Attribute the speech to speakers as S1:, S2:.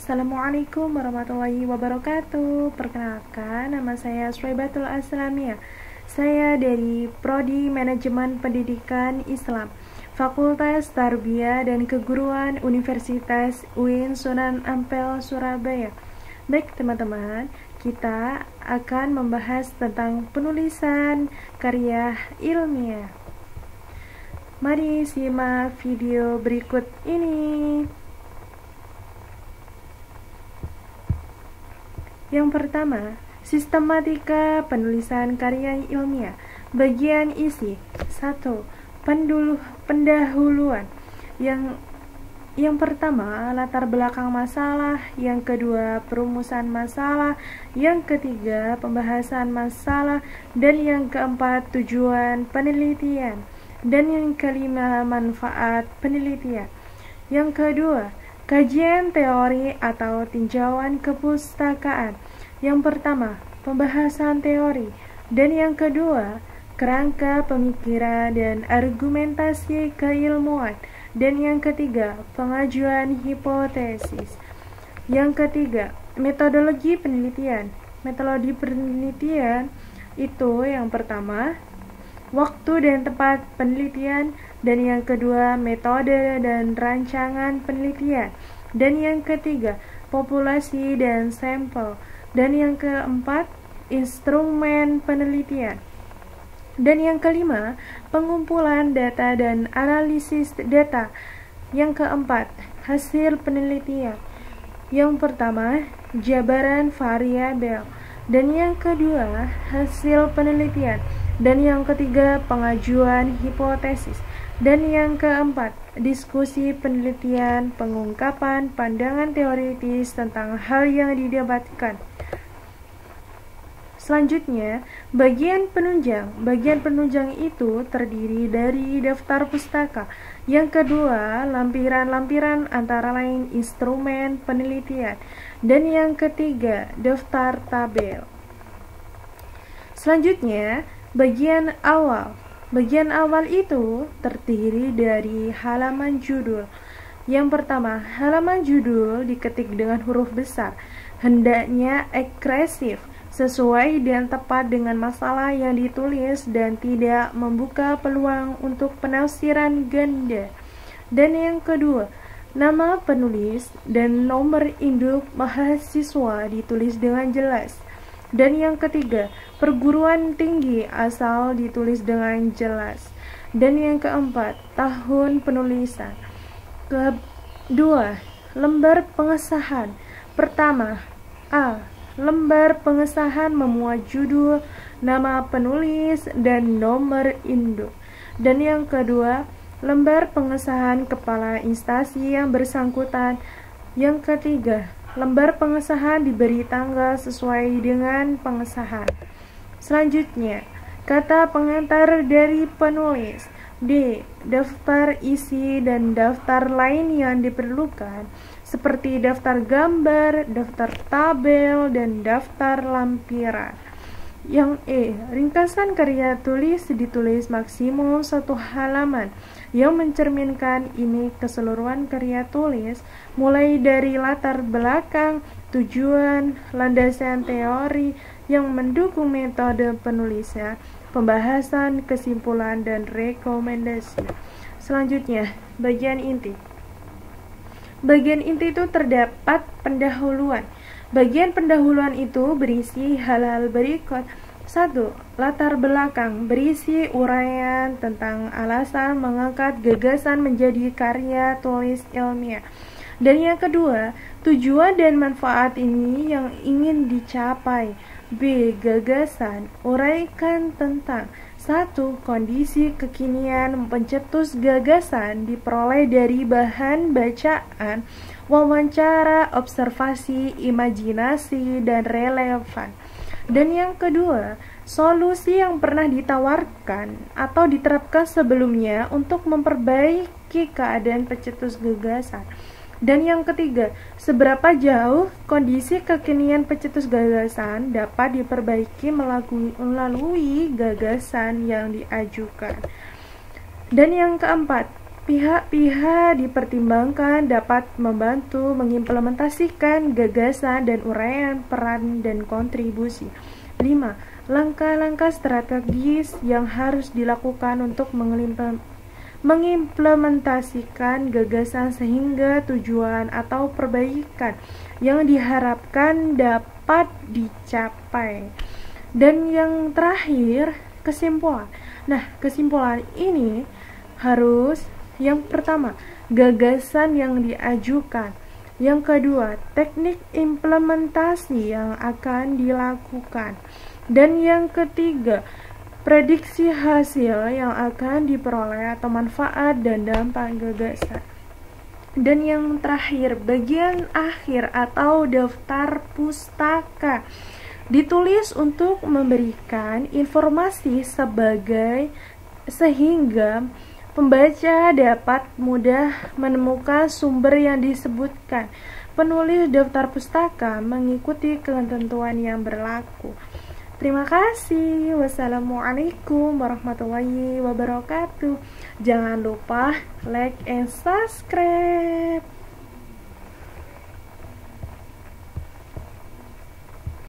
S1: Assalamualaikum warahmatullahi wabarakatuh. Perkenalkan, nama saya Shuaibatul Aslamiyah. Saya dari Prodi Manajemen Pendidikan Islam, Fakultas Tarbiyah dan Keguruan Universitas UIN Sunan Ampel, Surabaya. Baik teman-teman, kita akan membahas tentang penulisan karya ilmiah. Mari simak video berikut ini. Yang pertama, sistematika penulisan karya ilmiah. Bagian isi. 1. Pendahuluan. Yang pertama, latar belakang masalah. Yang kedua, perumusan masalah. Yang ketiga, pembahasan masalah. Dan yang keempat, tujuan penelitian. Dan yang kelima, manfaat penelitian. Yang kedua, kajian teori atau tinjauan kepustakaan. Yang pertama, pembahasan teori. Dan yang kedua, kerangka pemikiran dan argumentasi keilmuan. Dan yang ketiga, pengajuan hipotesis. Yang ketiga, metodologi penelitian. Metodologi penelitian itu yang pertama, waktu dan tempat penelitian, dan yang kedua, metode dan rancangan penelitian, dan yang ketiga, populasi dan sampel, dan yang keempat, instrumen penelitian, dan yang kelima, pengumpulan data dan analisis data. Yang keempat, hasil penelitian. Yang pertama, jabaran variabel, dan yang kedua, hasil penelitian, dan yang ketiga, pengajuan hipotesis, dan yang keempat, diskusi penelitian, pengungkapan pandangan teoritis tentang hal yang didebatkan. Selanjutnya, bagian penunjang. Bagian penunjang itu terdiri dari daftar pustaka. Yang kedua, lampiran-lampiran antara lain instrumen penelitian. Dan yang ketiga, daftar tabel. Selanjutnya, bagian awal. Bagian awal itu terdiri dari halaman judul. Yang pertama, halaman judul diketik dengan huruf besar. Hendaknya agresif, sesuai dan tepat dengan masalah yang ditulis dan tidak membuka peluang untuk penafsiran ganda. Dan yang kedua, nama penulis dan nomor induk mahasiswa ditulis dengan jelas. Dan yang ketiga, perguruan tinggi asal ditulis dengan jelas. Dan yang keempat, tahun penulisan. Kedua, lembar pengesahan. Pertama, A. Lembar pengesahan memuat judul, nama penulis, dan nomor induk. Dan yang kedua, lembar pengesahan kepala instansi yang bersangkutan. Yang ketiga, lembar pengesahan diberi tanggal sesuai dengan pengesahan. Selanjutnya, kata pengantar dari penulis. D. Daftar isi dan daftar lain yang diperlukan, seperti daftar gambar, daftar tabel, dan daftar lampiran. Yang E. Ringkasan karya tulis ditulis maksimum 1 halaman yang mencerminkan ini keseluruhan karya tulis, mulai dari latar belakang, tujuan, landasan teori yang mendukung metode penulisan, pembahasan, kesimpulan, dan rekomendasi. Selanjutnya, bagian inti. Bagian inti itu terdapat pendahuluan. Bagian pendahuluan itu berisi hal-hal berikut. 1. Latar belakang, berisi uraian tentang alasan mengangkat gagasan menjadi karya tulis ilmiah. Dan yang kedua, tujuan dan manfaat ini yang ingin dicapai. B. Gagasan, uraikan tentang 1. Kondisi kekinian pencetus gagasan diperoleh dari bahan bacaan, wawancara, observasi, imajinasi, dan relevan. Dan yang kedua, solusi yang pernah ditawarkan atau diterapkan sebelumnya untuk memperbaiki keadaan pencetus gagasan. Dan yang ketiga, seberapa jauh kondisi kekinian pencetus gagasan dapat diperbaiki melalui gagasan yang diajukan. Dan yang keempat, Pihak-pihak dipertimbangkan dapat membantu mengimplementasikan gagasan dan uraian peran dan kontribusi. 5. Langkah-langkah strategis yang harus dilakukan untuk mengimplementasikan gagasan sehingga tujuan atau perbaikan yang diharapkan dapat dicapai. Dan yang terakhir, kesimpulan. Nah, kesimpulan ini harus yang pertama, gagasan yang diajukan. Yang kedua, teknik implementasi yang akan dilakukan. Dan yang ketiga, prediksi hasil yang akan diperoleh atau manfaat dan dampak gagasan. Dan yang terakhir, bagian akhir atau daftar pustaka ditulis untuk memberikan informasi sehingga pembaca dapat mudah menemukan sumber yang disebutkan. Penulis daftar pustaka mengikuti ketentuan yang berlaku. Terima kasih. Wassalamualaikum warahmatullahi wabarakatuh. Jangan lupa like and subscribe.